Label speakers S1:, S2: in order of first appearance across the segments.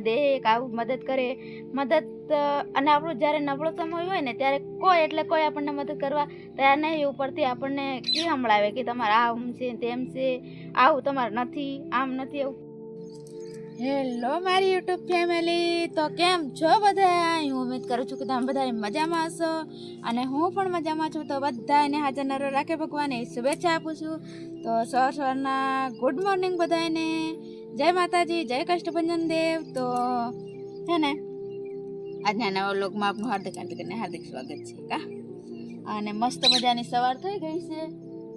S1: દે એક આવું મદદ કરે મદદ અને આપણું જ્યારે નબળો સમય હોય ને ત્યારે કોઈ એટલે કોઈ આપણને મદદ કરવા તૈયાર નહીં. ઉપરથી આપણને કે સંભળાવે કે તમારે આમ છે તેમ છે, આવું તમારે નથી, આમ નથી એવું. હેલો મારી યુટ્યુબ ફેમિલી, તો કેમ છો બધા? હું ઉમ્મીદ કરું છું કે તમે બધા મજામાં હશો અને હું પણ મજામાં છું. તો બધાને હાજર નરો રાખે ભગવાને શુભેચ્છા આપું છું. તો સવારના ગુડ મોર્નિંગ બધાને, જય માતાજી, જય કષ્ટભંજન દેવ. તો હે ને આજના નવા વ્લોગમાં આપનું હાર્દિક સ્વાગત છે કા. અને મસ્ત મજાની સવાર થઈ ગઈ છે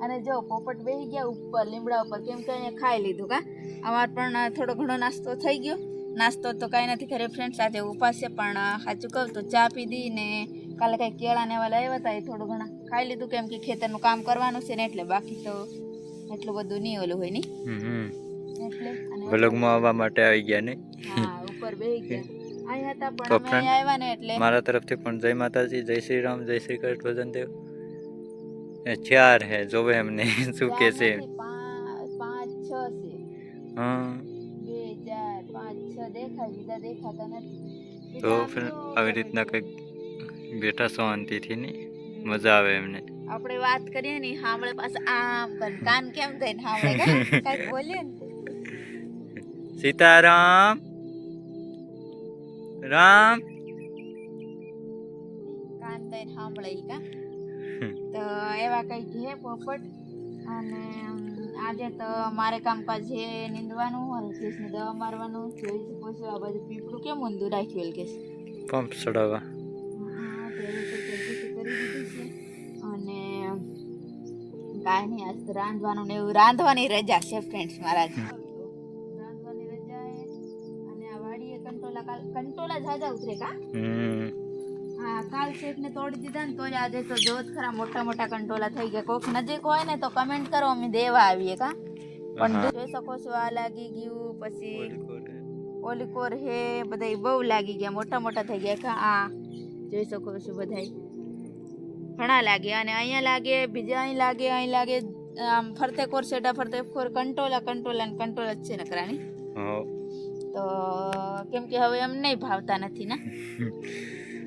S1: અને જો પોપટ બેસી ગયા ઉપર લીમડા ઉપર, કેમ કે અહીંયા ખાઈ લીધું કા. અમારે પણ થોડો ઘણો નાસ્તો થઈ ગયો. નાસ્તો તો કાંઈ નથી કરે ફ્રેન્ડ્સ, આજે ઉપાસ છે, પણ સાચું કહું તો ચા પીધી ને કાલે કંઈક કેળા ને એવા લાવ્યા હતા, એ થોડું ઘણા ખાઈ લીધું, કેમ કે ખેતરનું કામ કરવાનું છે ને એટલે. બાકી તો એટલું બધું નહીં ઓલું હોય નહીં એટલે.
S2: વ્લોગમાં આવવા માટે આવી ગયા ને?
S1: હા, ઉપર બેસી ગયા. અહીંયા હતા પણ અમે અહીંયા આવ્યા ને એટલે.
S2: મારા તરફથી પણ જય માતાજી, જય શ્રી રામ, જય શ્રી કૃષ્ણ દેવ. ચાર હે જોવે એમને શું કે છે?
S1: 5 6 છે.
S2: હા,
S1: 2 4 5 6 દેખાય, બીજા દેખાતા નથી.
S2: તો આવી રીતના કંઈક બેઠા શાંતિથી ને મજા આવે એમને.
S1: આપણે વાત કરીએ ને સાંભળે પાછા આમ કર, કાન કેમ થઈને સાંભળે કાંઈક બોલીએ ને.
S2: સીતારામ રામ
S1: કાન થઈને સાંભળે કા. તો એવા કંઈક છે પોપટ. અને આજે તો મારે કામકાજ છે નીંદવાનું, હલકેશને દવા મારવાનું. જોઈ શકો છો આ બાજુ પીપળું કેમ ઊંધું રાખ્યું હલકેશ.
S2: પંપ ચડાવવા.
S1: અને કાંઈ નહીં, આજ તો રાંધવાનું ને એવું, રાંધવાની રજા છે ફ્રેન્ડ્સ મારા. રાંધવાની રજા અને આ વાડીએ કંટોલા જાજા ઉતરે કા. હા, કાલ શેઠને તોડી દીધા ને તો આજે તો જોત ખરા મોટા મોટા કંટોલા થઈ ગયા. કોક નજીક હોય ને તો કમેન્ટ કરો, અમે દેવા આવીએ કા. પણ જોઈ શકો છો આ લાગી ગયું, પછી ઓલીકોર હે, બધા બહુ લાગી ગયા, મોટા મોટા થઈ ગયા કા. આ જોઈ શકો છો બધા ઘણા લાગે. અને અહીંયા લાગે, બીજા અહીં લાગે, અહીં લાગે, આમ ફરતે કોર સેડા ફરતે કોર કંટોલા ને કંટોલા જ છે નકરાની. તો કેમ કે હવે એમ નહીં ભાવતા નથી ને,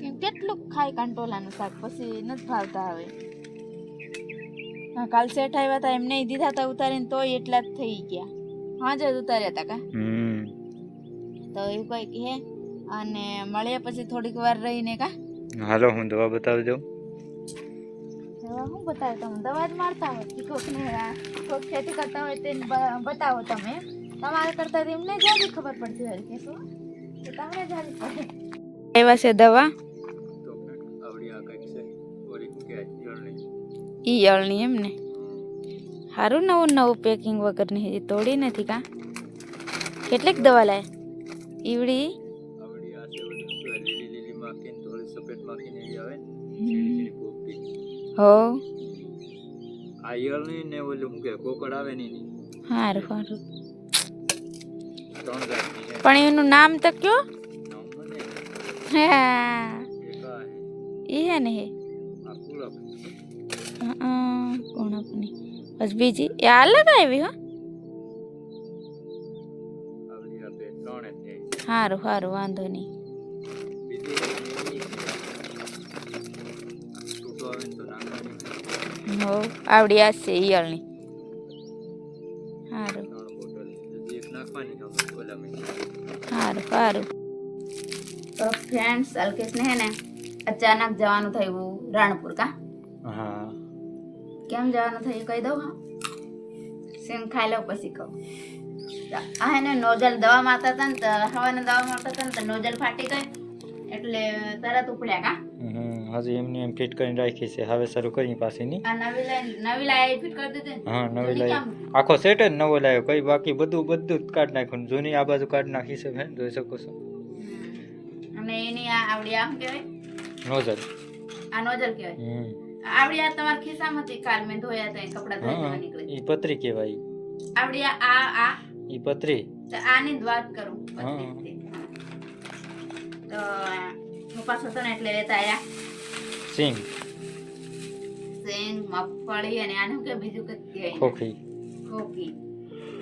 S1: કેમ કેટલું ખાય કંટોલાનું શાક, પછી નથી ભાવતા હવે. હા, કાલ શેઠ આવ્યા હતા, એમ નહીં દીધા હતા ઉતારીને, તોય એટલા જ થઈ ગયા. હા જ ઉતાર્યા હતા કા. તો એવું કંઈક હે. અને મળ્યા પછી થોડીક વાર રહીને કા.
S2: હાલો, હું દવા બતાવી દઉં.
S1: દવા શું બતાવે તમે? દવા જ મારતા હોય, કોઈક ખેતી કરતા હોય તેને બતાવો તમે. તમારે કરતા એમને જલ્દી ખબર પડતી હોય કે શું, તો તમને જલ્દી પડે. એવા છે દવા ઈ અળની એમ ને. સારું નવું પેકિંગ વગરની તોડી નથી કા. કેટલીક દવા લાય ઈવડી? હો
S2: આ ઈયળની ને ઓલું હું કે કોકડ આવે ની.
S1: સારું સારું. પણ એનું નામ તો કયો? હા, ઈ હે ને હે કોણ આપની બસ. બીજી એ અલગ આવી? હા, સારું સારું, વાંધો નહીં. હો આવડી આ છે ઈયળની. સારું સારું સારું. તો ફ્રેન્ડ્સ, અલ્કેશને હે ને અચાનક જવાનું થયું રાણપુર કા.
S2: હા,
S1: કેમ જવાનું થયું કહી દઉં? હા, સિંગ ખાઈ લઉં પછી કહું. આ હે ને નોઝલ દવા મારતા હતા ને, તો હવાને દવા મારતા હતા ને તો નોઝલ ફાટી ગઈ એટલે તરત ઉપડ્યા કા.
S2: હજી એમને એમ ફિટ કરીને રાખી છે, હવે શરૂ કરી પાછી ની.
S1: આ નવી લાઈ ફિટ કરી દીધી.
S2: હા, નવી લાઈ આખો સેટ જ નવો લાવ્યો, કઈ બાકી બધું જ કાઢ નાખ્યું. જૂની આ બાજુ કાઢ નાખી છે, હે જોઈ શકો છો.
S1: અને એની આ આવડી આમ કહેવાય
S2: નોઝલ.
S1: આ નોઝલ કહેવાય. આવડી આ તમારા ખિસ્સામાં હતી, કાલ મેં ધોયા હતા, કપડા ધોયા નીકળી.
S2: ઈ પતરી કહેવાય.
S1: આવડી આ
S2: ઈ પતરી.
S1: તો આની જ વાત કરું. તો હું પાછો હતો ને એટલે લેતા આયા
S2: સિંગ,
S1: મગફળી અને આનું કે બીજું કઈ કહેવાય,
S2: ખોખી.
S1: ખોખી.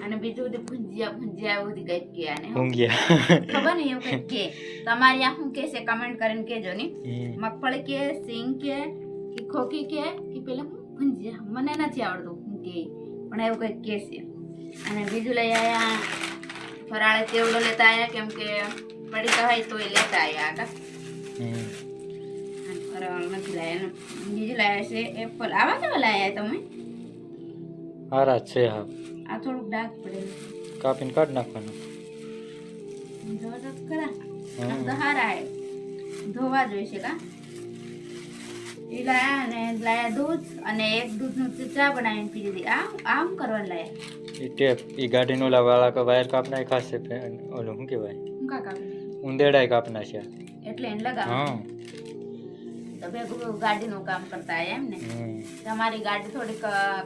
S1: અને બીજું બધું ભુંજિયા એવું બધું કંઈક કે આને હો.
S2: ઊંઘ્યા.
S1: ખબર નહીં એવું કંઈક કે તમારી આ શું કે છે કમેન્ટ કરીને કહેજો ને. મગફળી કે સિંગ કે ખોખી કે પેલા ભુંજિયા મને નથી આવડતું શું કે પણ એવું કંઈક કે છે. અને બીજું લઈ આવ્યા ફરાળે ચેવડો લેતા આવ્યા કેમ કે પડીકા હોય તો એ લેતા આવ્યા કા. ફરાળ નથી લાયા. બીજું લાયા છે એપલ. આવા કેવા લાયા તમે?
S2: હારા જ છે. હા,
S1: આ થોડુંક ડાર્ક પડેલું
S2: કાપીને કાઢી નાખવાનું.
S1: જોવો તો ખરા. આમ તો હારા હે ધોવા જોઈશે કા. એ લાયા અને લાયા દૂધ અને એક દૂધનું ચા બનાવીને પી દીધી. આમ કરવા લાયા
S2: એ ટેપ એ ગાડીનો ઓલા વાળા વાયર કાપ નાખ્યા છે. ઓલું શું કહેવાય,
S1: હું કા કાપી
S2: ઉંદેડાય કાપ નાખ્યા.
S1: એટલે એને લગાવ
S2: હા,
S1: તો ભેગું ગાડીનું કામ કરતા આયા એમ ને. તમારી ગાડી થોડીક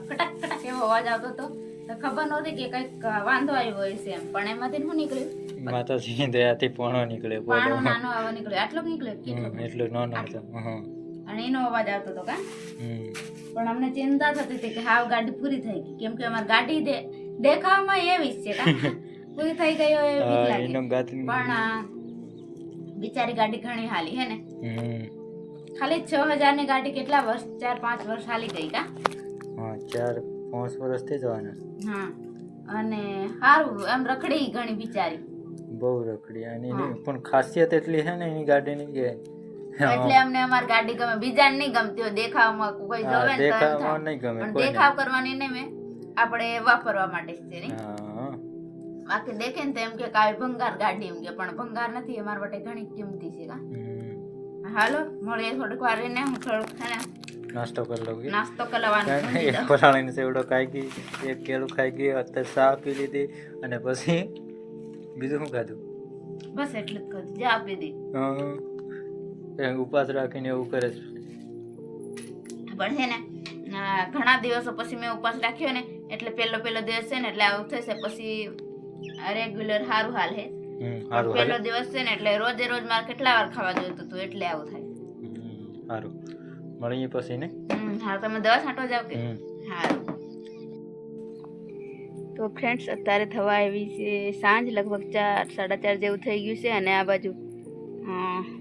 S1: કટક કટક એવો અવાજ આવતો હતો તો ખબર નહોતી કે કંઈક વાંધો આવ્યો હોય છે એમ. પણ એમાંથી શું નીકળ્યું?
S2: માતાજી દયાથી પોણો નીકળે.
S1: પાણો નાનો આવો નીકળ્યો. આટલો જ નીકળ્યો કેટલો?
S2: એટલું નાનો હતો.
S1: અને એનો અવાજ આવતો હતો કા. પણ અમને ચિંતા થતી હતી કે હાવ ગાડી પૂરી થઈ ગઈ કેમ કે અમારી ગાડી દેખાવામાં એવી જ છે કા પૂરી થઈ ગઈ હોય એવી બીક લાગે. પણ બિચારી ગાડી ઘણી હાલી હે ને. ખાલી 6000 ની ગાડી કેટલા વર્ષ 4-5 વર્ષ હાલી ગઈ કા.
S2: હા, 4-5 વર્ષ થઈ જવાના.
S1: હા, અને સારું એમ રખડી ઘણી બિચારી.
S2: બહુ રખડી. અને એની પણ ખાસિયત એટલી છે ને એની ગાડીની કે
S1: એટલે અમને અમારી ગાડી ગમે. બીજાને નહીં ગમતી હોય દેખાવમાં કોઈ જોવે ને તો એમ થાય.
S2: નહીં ગમે
S1: પણ દેખાવ કરવાની ને મેં આપણે વાપરવા માટે જ છે નહીં. બાકી દેખે ને તો એમ કે કાવી ભંગાર ગાડી એમ કે પણ ભંગાર નથી. અમારા માટે ઘણી કિંમતી છે કા. હાલો મળીએ થોડીક વાર રહીને. હું થોડુંક છે ને
S2: નાસ્તો કરી લઉં.
S1: નાસ્તો કરવાનો
S2: એક ફરાળીને સેવડો ખાઈ ગઈ, એક કેળું ખાઈ ગઈ, અત્યારે ચા પી લીધી અને પછી બીજું શું ખાધું?
S1: બસ એટલું જ ખાધું. ચા પી દીધી.
S2: ઉપાસ રાખીને એવું કરે છે.
S1: પણ છે ને ઘણા દિવસો પછી મેં ઉપાસ રાખ્યો ને એટલે પેલો દિવસ છે ને એટલે આવું થશે. પછી રેગ્યુલર સારું હાલ હે. પેલો દિવસ છે ને એટલે રોજે રોજ મારે કેટલા વાર ખાવા જોઈતું હતું એટલે આવું થાય.
S2: સારું, મળીએ પછી ને.
S1: હા, તમે દવા છાંટવા જાવ કે? સારું. તો ફ્રેન્ડ્સ અત્યારે થવા આવી છે સાંજ. લગભગ 4-4:30 જેવું થઈ ગયું છે. અને આ બાજુ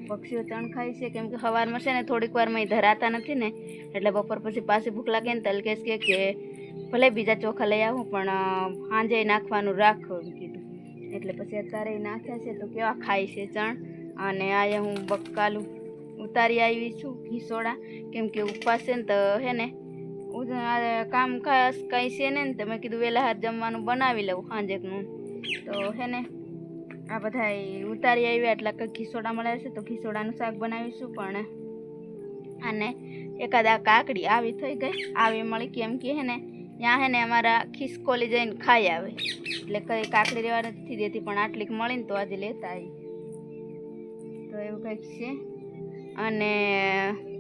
S1: પક્ષીઓ ચણ ખાય છે કેમ કે સવારમાં છે ને થોડીક વારમાં ધરાતા નથી ને એટલે બપોર પછી પાછી ભૂખ લાગે ને તલકેશ કે ભલે બીજા ચોખા લઈ આવું પણ સાંજે નાખવાનું રાખો એમ કીધું. એટલે પછી અત્યારે નાખ્યા છે તો કેવા ખાય છે ચણ. અને આ હું બકાલું ઉતારી આવી છું ઘીસોડા કેમ કે ઉપવાસ છે ને તો હે ને કામ ખાસ કંઈ છે ને તો મેં કીધું વહેલા હાથ જમવાનું બનાવી લઉં સાંજેકનું. તો હે ને આ બધા ઉતારી આવ્યા એટલે કંઈક ઘીસોડા મળ્યા છે તો ઘીસોડાનું શાક બનાવીશું. પણ અને એકાદા કાકડી આવી થઈ ગઈ આવી મળી કેમ કે હે ને ત્યાં હે ને અમારા ખિસકોલી જઈને ખાઈ આવે એટલે કઈ કાકડી રહેવા નથી દેતી પણ આટલીક મળીને તો આજે લેતા આવી. તો એવું કંઈક છે. અને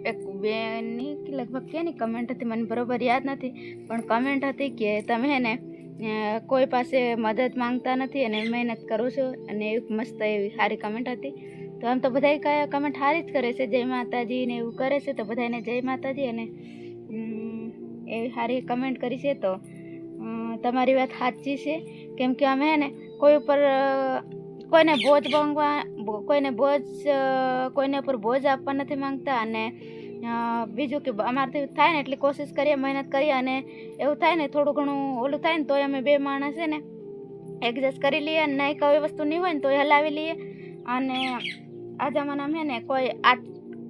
S1: એક બેનની લગભગ કેની કમેન્ટ હતી મને બરોબર યાદ નથી પણ કમેન્ટ હતી કે તમે હે ને કોઈ પાસે મદદ માંગતા નથી અને મહેનત કરો છો. અને એવી મસ્ત એવી સારી કમેન્ટ હતી. તો આમ તો બધા કમેન્ટ સારી જ કરે છે જય માતાજી ને એવું કરે છે તો બધાને જય માતાજી. અને એવી સારી કમેન્ટ કરી છે તો તમારી વાત સાચી છે કેમ કે અમે હે ને કોઈ ઉપર કોઈને ઉપર બોજ આપવા નથી માંગતા. અને બીજું કે અમારાથી થાય ને એટલી કોશિશ કરીએ મહેનત કરીએ અને એવું થાય ને થોડું ઘણું ઓલું થાય ને તોય અમે બે માણસ છે ને એડજસ્ટ કરી લઈએ અને નહીં કોઈ વસ્તુ નહીં હોય ને તો હલાવી લઈએ. અને આ જમાનામાં છે ને કોઈ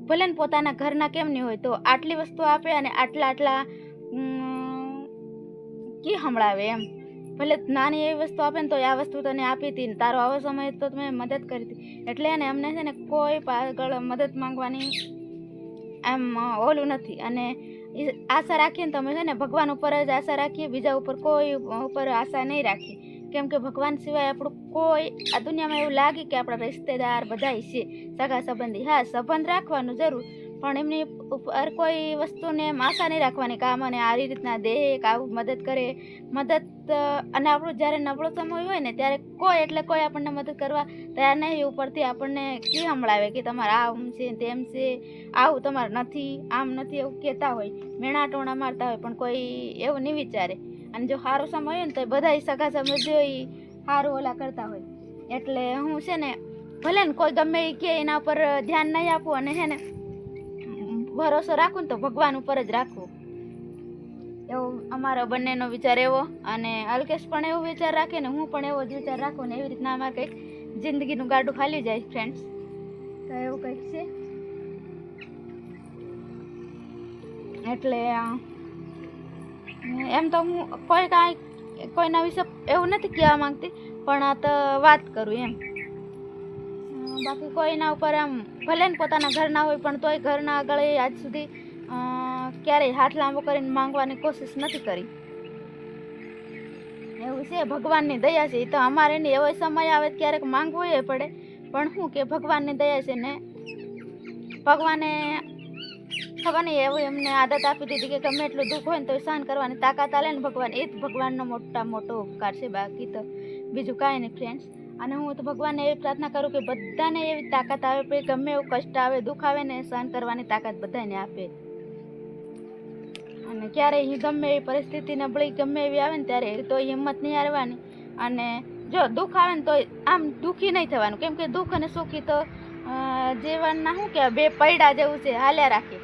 S1: ભલે ને પોતાના ઘરના કેમ નહીં હોય તો આટલી વસ્તુ આપે અને આટલા કી સંભળાવે એમ. ભલે નાની એવી વસ્તુ આપે ને તો આ વસ્તુ તને આપી હતી ને તારો આવો સમય તો તમે મદદ કરી હતી. એટલે ને અમને છે ને કોઈ આગળ મદદ માંગવાની એમ ઓલું નથી. અને આશા રાખીએ ને તમે છે ને ભગવાન ઉપર જ આશા રાખીએ, બીજા ઉપર કોઈ ઉપર આશા નહીં રાખીએ કેમ કે ભગવાન સિવાય આપણું કોઈ આ દુનિયામાં એવું લાગે કે આપણા રિશ્તેદાર બધા છે સગા સંબંધી. હા, સંબંધ રાખવાનું જરૂર પણ એમની ઉપર કોઈ વસ્તુને આશા નહીં રાખવાની કે આ મને આ રીતના દે કે આવું મદદ કરે મદદ. અને આપણું જ્યારે નબળો સમય હોય ને ત્યારે કોઈ આપણને મદદ કરવા તૈયાર નહીં. ઉપરથી આપણને કી સંભળાવે કે તમારે આમ છે તેમ છે આવું તમારે નથી આમ નથી એવું કહેતા હોય મેણા ટોણા મારતા હોય પણ કોઈ એવું નહીં વિચારે. અને જો સારો સમય હોય ને તો બધા સગા સંબંધીઓ ઈ સારું ઓલા કરતા હોય. એટલે હું છે ને ભલે ને કોઈ ગમે એ કે એના ઉપર ધ્યાન નહીં આપવું અને છે ને ભરોસો રાખું ને તો ભગવાન ઉપર જ રાખવું. એવો અમારો બંનેનો વિચાર એવો, અને અલ્કેશ પણ એવો વિચાર રાખે ને હું પણ એવો જ વિચાર રાખું ને એવી રીતના અમારે કંઈક જિંદગીનું ગાડું ખાલી જાય ફ્રેન્ડ્સ. તો એવું કંઈક છે. એટલે એમ તો હું કોઈના વિશે એવું નથી કહેવા માંગતી, પણ આ તો વાત કરું એમ. બાકી કોઈના ઉપર આમ ભલે ને પોતાના ઘરના હોય પણ તોય ઘરના આગળ આજ સુધી ક્યારેય હાથ લાંબો કરીને માંગવાની કોશિશ નથી કરી. એવું છે, ભગવાનની દયા છે. એ તો અમારે નહીં, એવો સમય આવે ક્યારેક માંગવું એ પડે, પણ શું કે ભગવાનની દયા છે ને ભગવાને ખબર નહીં એવું એમને આદત આપી દીધી કે ગમે એટલું દુઃખ હોય ને તો સહન કરવાની તાકાત આલે ને ભગવાન. એ જ ભગવાનનો મોટો ઉપકાર છે, બાકી તો બીજું કાંઈ નહીં ફ્રેન્ડ્સ. અને હું તો ભગવાનને એવી પ્રાર્થના કરું કે બધાને એવી તાકાત આવે, પછી ગમે એવું કષ્ટ આવે દુઃખ આવે ને સહન કરવાની તાકાત બધાને આપે. અને ક્યારેય ગમે એવી પરિસ્થિતિ નબળી ગમે એવી આવે ને ત્યારે તો હિંમત નહીં હારવાની. અને જો દુઃખ આવે ને તો આમ દુઃખી નહીં થવાનું, કેમ કે દુઃખ અને સુખી તો જીવનના શું કહેવાય બે પૈડા જેવું છે, હાલ્યા રાખે.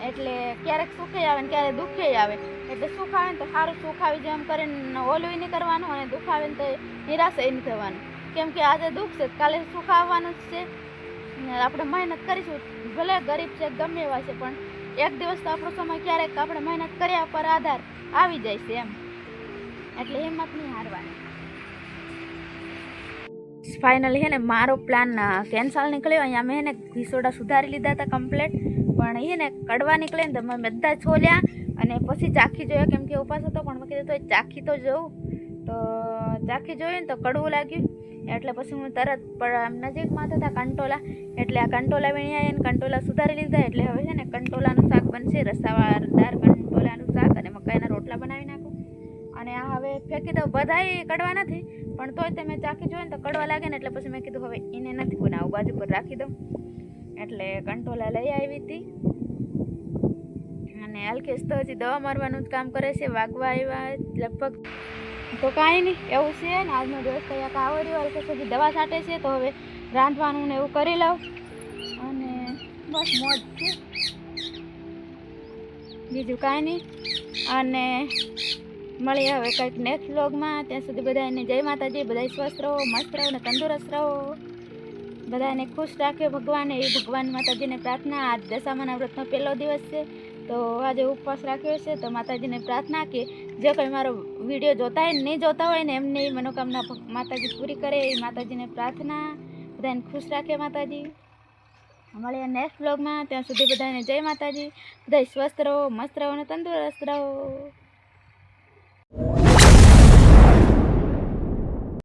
S1: એટલે ક્યારેક સુખે આવે ને ક્યારેક દુઃખે આવે. એટલે સુખ આવે ને તો સારું સુખ આવી જાય એમ કરીને ઓલું નહીં કરવાનું, અને દુઃખ આવે ને તો નિરાશા નહીં થવાનું. કેમ કે આજે દુઃખ છે, કાલે સુખ આવવાનું જ છે. આપણે મહેનત કરીશું, ભલે ગરીબ છે ગમે એવા છે, પણ એક દિવસ તો આપણો સમય ક્યારેક આપણે મહેનત કર્યા પર આધાર આવી જાય છે એમ. એટલે હિંમત નહીં હારવાની. ફાઇનલી હે ને મારો પ્લાન કેન્સલ નીકળ્યો. અહીંયા મેં ને ઘીસોડા સુધારી લીધા હતા કમ્પ્લેટ, પણ એ ને કડવા નીકળે ને તો મેં બધા છોલ્યા અને પછી ચાખી જોયા, કેમ કે ઉપાસ હતો પણ મેં કીધું તો ચાખી તો જોઉં. તો ચાખી જોયું ને તો કડવું લાગ્યું. એટલે પછી હું તરત નજીકમાં હતા કંટોલા, એટલે આ કંટોલા વીણ્યા અને કંટોલા સુધારી લીધા. એટલે હવે છે ને કંટોલાનું શાક બનશે, રસાવાળદાર કંટોલાનું શાક, અને મકાઈના રોટલા બનાવી નાખું. અને આ હવે ફેંકી દઉં. બધાય કડવા નથી, પણ તોય તમે ચાખી જોઈએ ને તો કડવા લાગે ને, એટલે પછી મેં કીધું હવે એને નથી બનાવું, બાજુ પર રાખી દઉં. એટલે કંટોલા લઈ આવી હતી. અને અલ્કેશ તો હજી દવા મારવાનું જ કામ કરે છે, વાગવા આવ્યા લગભગ. તો કાંઈ નહીં, એવું છે ને આજનો દિવસ કંઈક આવડ્યો. અલ્કેશ હજી દવા છાંટે છે, તો હવે રાંધવાનું ને એવું કરી લઉં. અને બસ મોજ છે, બીજું કાંઈ નહીં. અને મળીએ હવે કંઈક નેક્સ્ટ વ્લોગમાં. ત્યાં સુધી બધાને જય માતાજી. બધા સ્વસ્થ રહો, મસ્ત રહો ને તંદુરસ્ત રહો. બધાને ખુશ રાખે ભગવાન, એ ભગવાન માતાજીને પ્રાર્થના. આજ દશામાના વ્રતનો પહેલો દિવસ છે, તો આજે ઉપવાસ રાખ્યો છે. તો માતાજીને પ્રાર્થના કે જે કંઈ મારો વિડીયો જોતા હોય નહીં જોતા હોય ને એમને એ મનોકામના માતાજી પૂરી કરે, એ માતાજીને પ્રાર્થના. બધાને ખુશ રાખે માતાજી. મળીએ નેક્સ્ટ વ્લોગમાં. ત્યાં સુધી બધાને જય માતાજી. બધા સ્વસ્થ રહો, મસ્ત રહો ને તંદુરસ્ત રહો.